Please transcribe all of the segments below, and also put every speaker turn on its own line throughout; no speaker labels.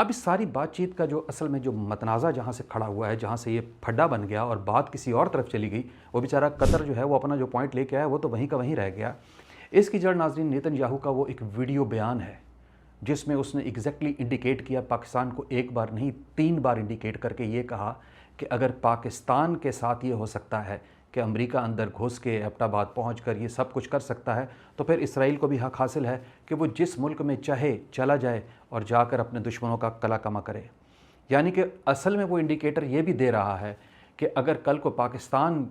اب اس ساری بات چیت کا جو اصل میں جو متنازع جہاں سے کھڑا ہوا ہے، جہاں سے یہ پھڈا بن گیا اور بات کسی اور طرف چلی گئی، وہ بیچارہ قطر جو ہے وہ اپنا جو پوائنٹ لے کے آیا وہ تو وہیں کا وہیں رہ گیا۔ اس کی جڑ ناظرین نیتن یاہو کا وہ ایک ویڈیو بیان ہے جس میں اس نے ایگزیکٹلی انڈیکیٹ کیا، پاکستان کو ایک بار نہیں 3 بار انڈیکیٹ کر کے یہ کہا کہ اگر پاکستان کے ساتھ یہ ہو سکتا ہے کہ امریکہ اندر گھس کے ایبٹ آباد پہنچ کر یہ سب کچھ کر سکتا ہے، تو پھر اسرائیل کو بھی حق حاصل ہے کہ وہ جس ملک میں چاہے چلا جائے اور جا کر اپنے دشمنوں کا کلا کما کرے۔ یعنی کہ اصل میں وہ انڈیکیٹر یہ بھی دے رہا ہے کہ اگر کل کو پاکستان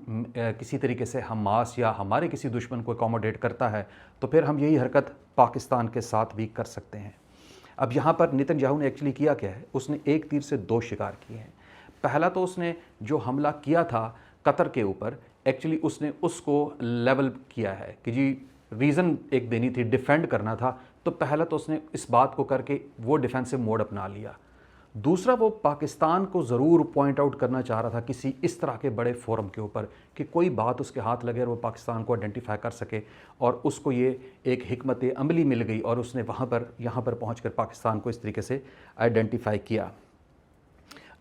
کسی طریقے سے حماس یا ہمارے کسی دشمن کو اکوموڈیٹ کرتا ہے تو پھر ہم یہی حرکت پاکستان کے ساتھ بھی کر سکتے ہیں۔ اب یہاں پر نیتن یاہو نے ایکچولی کیا کیا ہے، اس نے ایک تیر سے 2 شکار کیے ہیں۔ پہلا تو اس نے جو حملہ کیا تھا قطر کے اوپر، ایکچولی اس نے اس کو لیول کیا ہے کہ جی ریزن ایک دینی تھی، ڈیفینڈ کرنا تھا، تو پہلا تو اس نے اس بات کو کر کے وہ ڈیفینسو موڈ اپنا لیا۔ دوسرا وہ پاکستان کو ضرور پوائنٹ آؤٹ کرنا چاہ رہا تھا کسی اس طرح کے بڑے فورم کے اوپر کہ کوئی بات اس کے ہاتھ لگے اور وہ پاکستان کو آئیڈینٹیفائی کر سکے، اور اس کو یہ ایک حکمت عملی مل گئی اور اس نے یہاں پر پہنچ کر پاکستان کو اس طریقے سے آئیڈینٹیفائی کیا۔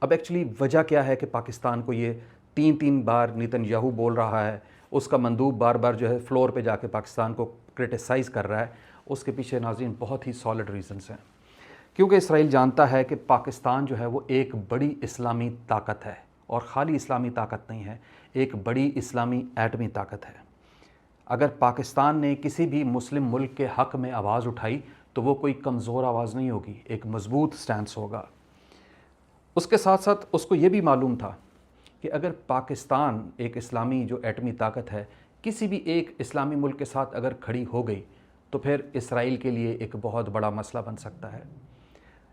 اب ایکچولی وجہ کیا ہے کہ پاکستان کو یہ 3 بار نیتن یاہو بول رہا ہے، اس کا مندوب بار بار جو ہے فلور پہ جا کے پاکستان کو کرٹیسائز کر رہا ہے؟ اس کے پیچھے ناظرین بہت ہی سالڈ ریزنز ہیں، کیونکہ اسرائیل جانتا ہے کہ پاکستان جو ہے وہ ایک بڑی اسلامی طاقت ہے، اور خالی اسلامی طاقت نہیں ہے، ایک بڑی اسلامی ایٹمی طاقت ہے۔ اگر پاکستان نے کسی بھی مسلم ملک کے حق میں آواز اٹھائی تو وہ کوئی کمزور آواز نہیں ہوگی، ایک مضبوط سٹینس ہوگا۔ اس کے ساتھ ساتھ اس کو یہ بھی معلوم تھا کہ اگر پاکستان ایک اسلامی جو ایٹمی طاقت ہے کسی بھی ایک اسلامی ملک کے ساتھ اگر کھڑی ہو گئی تو پھر اسرائیل کے لیے ایک بہت بڑا مسئلہ بن سکتا ہے۔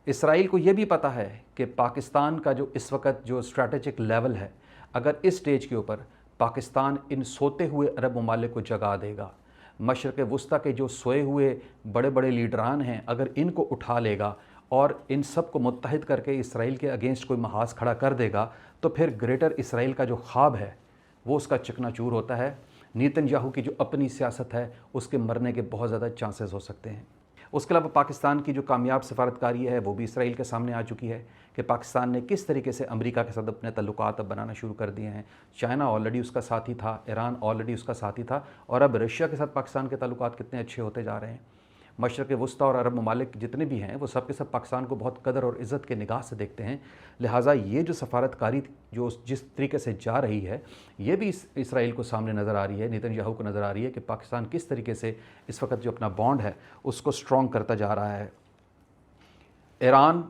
اسرائیل کو یہ بھی پتہ ہے کہ پاکستان کا جو اس وقت جو اسٹریٹجک لیول ہے، اگر اس سٹیج کے اوپر پاکستان ان سوتے ہوئے عرب ممالک کو جگا دے گا، مشرق وسطیٰ کے جو سوئے ہوئے بڑے بڑے لیڈران ہیں اگر ان کو اٹھا لے گا اور ان سب کو متحد کر کے اسرائیل کے اگینسٹ کوئی محاذ کھڑا کر دے گا، تو پھر گریٹر اسرائیل کا جو خواب ہے وہ اس کا چکنا چور ہوتا ہے۔ نیتن یاہو کی جو اپنی سیاست ہے اس کے مرنے کے بہت زیادہ چانسز ہو سکتے ہیں۔ اس کے علاوہ پاکستان کی جو کامیاب سفارتکاری ہے وہ بھی اسرائیل کے سامنے آ چکی ہے کہ پاکستان نے کس طریقے سے امریکہ کے ساتھ اپنے تعلقات اب بنانا شروع کر دیے ہیں۔ چائنا آلریڈی اس کا ساتھی تھا، ایران آلریڈی اس کا ساتھی تھا، اور اب رشیا کے ساتھ پاکستان کے تعلقات کتنے اچھے ہوتے جا رہے ہیں۔ مشرق وسطیٰ اور عرب ممالک جتنے بھی ہیں وہ سب کے سب پاکستان کو بہت قدر اور عزت کے نگاہ سے دیکھتے ہیں، لہٰذا یہ جو سفارتکاری جو جس طریقے سے جا رہی ہے یہ بھی اسرائیل کو سامنے نظر آ رہی ہے، نیتن یاہو کو نظر آ رہی ہے کہ پاکستان کس طریقے سے اس وقت جو اپنا بانڈ ہے اس کو سٹرونگ کرتا جا رہا ہے۔ ایران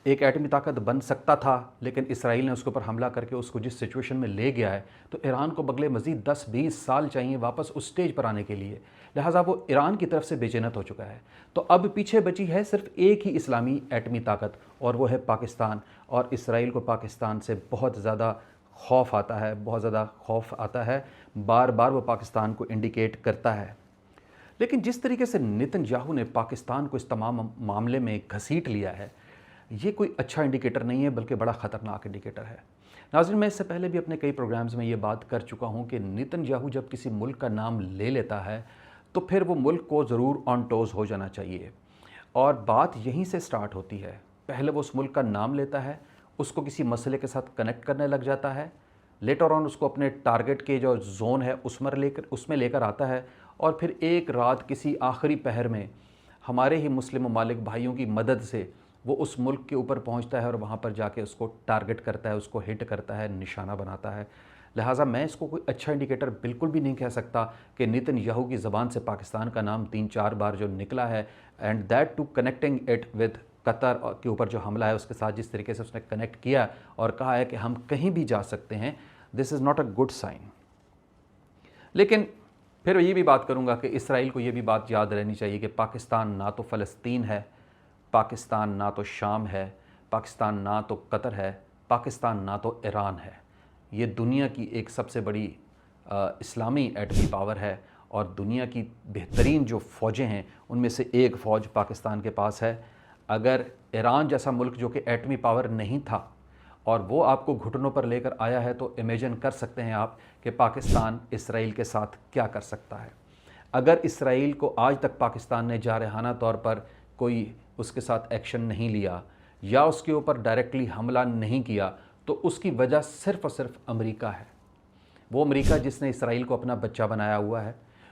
ایک ایٹمی طاقت بن سکتا تھا لیکن اسرائیل نے اس کے اوپر حملہ کر کے اس کو جس سچویشن میں لے گیا ہے تو ایران کو بغلے مزید 10-20 سال چاہیے واپس اس سٹیج پر آنے کے لیے، لہٰذا وہ ایران کی طرف سے بے جنت ہو چکا ہے۔ تو اب پیچھے بچی ہے صرف ایک ہی اسلامی ایٹمی طاقت اور وہ ہے پاکستان، اور اسرائیل کو پاکستان سے بہت زیادہ خوف آتا ہے، بار بار وہ پاکستان کو انڈیکیٹ کرتا ہے۔ لیکن جس طریقے سے نیتن یاہو نے پاکستان کو اس تمام معاملے میں گھسیٹ لیا ہے یہ کوئی اچھا انڈیکیٹر نہیں ہے بلکہ بڑا خطرناک انڈیکیٹر ہے۔ ناظرین میں اس سے پہلے بھی اپنے کئی پروگرامز میں یہ بات کر چکا ہوں کہ نیتن یاہو جب کسی ملک کا نام لے لیتا ہے تو پھر وہ ملک کو ضرور آن ٹوز ہو جانا چاہیے، اور بات یہیں سے سٹارٹ ہوتی ہے۔ پہلے وہ اس ملک کا نام لیتا ہے، اس کو کسی مسئلے کے ساتھ کنیکٹ کرنے لگ جاتا ہے، لیٹر آن اس کو اپنے ٹارگٹ کے جو زون ہے اس میں لے کر آتا ہے، اور پھر ایک رات کسی آخری پہر میں ہمارے ہی مسلم ممالک بھائیوں کی مدد سے وہ اس ملک کے اوپر پہنچتا ہے اور وہاں پر جا کے اس کو ٹارگٹ کرتا ہے، اس کو ہٹ کرتا ہے، نشانہ بناتا ہے۔ لہٰذا میں اس کو کوئی اچھا انڈیکیٹر بالکل بھی نہیں کہہ سکتا کہ نیتن یاہو کی زبان سے پاکستان کا نام 3-4 بار جو نکلا ہے، and that to connecting it with Qatar کے اوپر جو حملہ ہے اس کے ساتھ جس طریقے سے اس نے کنیکٹ کیا اور کہا ہے کہ ہم کہیں بھی جا سکتے ہیں، this is not a good sign. لیکن پھر یہ بھی بات کروں گا کہ اسرائیل کو یہ بھی بات یاد رہنی چاہیے کہ پاکستان نہ تو فلسطین ہے، پاکستان نہ تو شام ہے، پاکستان نہ تو قطر ہے، پاکستان نہ تو ایران ہے۔ یہ دنیا کی ایک سب سے بڑی اسلامی ایٹمی پاور ہے، اور دنیا کی بہترین جو فوجیں ہیں ان میں سے ایک فوج پاکستان کے پاس ہے۔ اگر ایران جیسا ملک جو کہ ایٹمی پاور نہیں تھا اور وہ آپ کو گھٹنوں پر لے کر آیا ہے تو امیجن کر سکتے ہیں آپ کہ پاکستان اسرائیل کے ساتھ کیا کر سکتا ہے۔ اگر اسرائیل کو آج تک پاکستان نے جارحانہ طور پر کوئی اس کے ساتھ ایکشن نہیں لیا، یا اس کے اوپر ڈائریکٹلی حملہ نہیں کیا تو اس کی وجہ صرف اور صرف امریکہ ہے۔ وہ امریکہ جس نے اسرائیل کو اپنا بچہ بنایا ہوا ہے،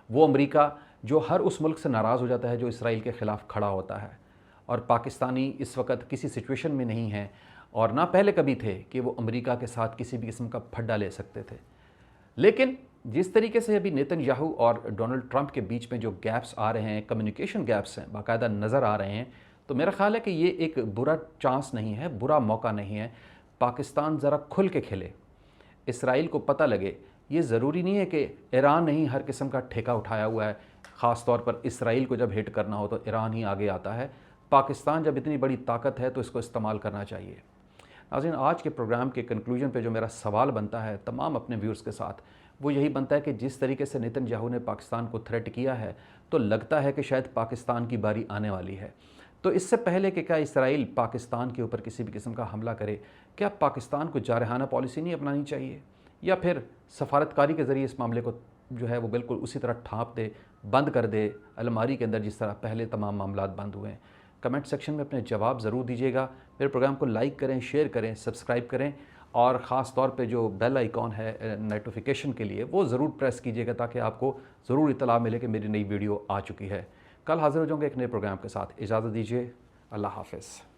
وہ امریکہ جو ہر اس ملک سے ناراض ہو جاتا ہے جو اسرائیل کے خلاف کھڑا ہوتا ہے۔ اور پاکستانی اس وقت کسی سچویشن میں نہیں ہیں اور نہ پہلے کبھی تھے کہ وہ امریکہ کے ساتھ کسی بھی قسم کا پھڈا لے سکتے تھے۔ لیکن جس طریقے سے ابھی نیتن یاہو اور ڈونلڈ ٹرمپ کے بیچ میں جو گیپس آ رہے ہیں، کمیونیکیشن گیپس ہیں، باقاعدہ نظر آ رہے ہیں، تو میرا خیال ہے کہ یہ ایک برا چانس نہیں ہے، برا موقع نہیں ہے۔ پاکستان ذرا کھل کے کھلے، اسرائیل کو پتہ لگے۔ یہ ضروری نہیں ہے کہ ایران نے ہی ہر قسم کا ٹھیکہ اٹھایا ہوا ہے، خاص طور پر اسرائیل کو جب ہٹ کرنا ہو تو ایران ہی آگے آتا ہے۔ پاکستان جب اتنی بڑی طاقت ہے تو اس کو استعمال کرنا چاہیے۔ ناظرین، آج کے پروگرام کے کنکلوژن پہ جو میرا سوال بنتا ہے تمام اپنے ویورز کے ساتھ، وہ یہی بنتا ہے کہ جس طریقے سے نیتن یاہو نے پاکستان کو تھریٹ کیا ہے تو لگتا ہے کہ شاید پاکستان کی باری آنے والی ہے۔ تو اس سے پہلے کہ کیا اسرائیل پاکستان کے اوپر کسی بھی قسم کا حملہ کرے، کیا پاکستان کو جارحانہ پالیسی نہیں اپنانی چاہیے، یا پھر سفارتکاری کے ذریعے اس معاملے کو جو ہے وہ بالکل اسی طرح ٹھانپ دے، بند کر دے الماری کے اندر جس طرح پہلے تمام معاملات بند ہوئے ہیں؟ کمنٹ سیکشن میں اپنے جواب ضرور دیجیے گا۔ میرے پروگرام کو لائک کریں، شیئر کریں، سبسکرائب کریں، اور خاص طور پہ جو بیل آئیکن ہے نوٹیفیکیشن کے لیے وہ ضرور پریس کیجیے گا تاکہ آپ کو ضرور اطلاع ملے کہ میری نئی ویڈیو آ چکی ہے۔ کل حاضر ہو جاؤں گے ایک نئے پروگرام کے ساتھ۔ اجازت دیجیے، اللہ حافظ۔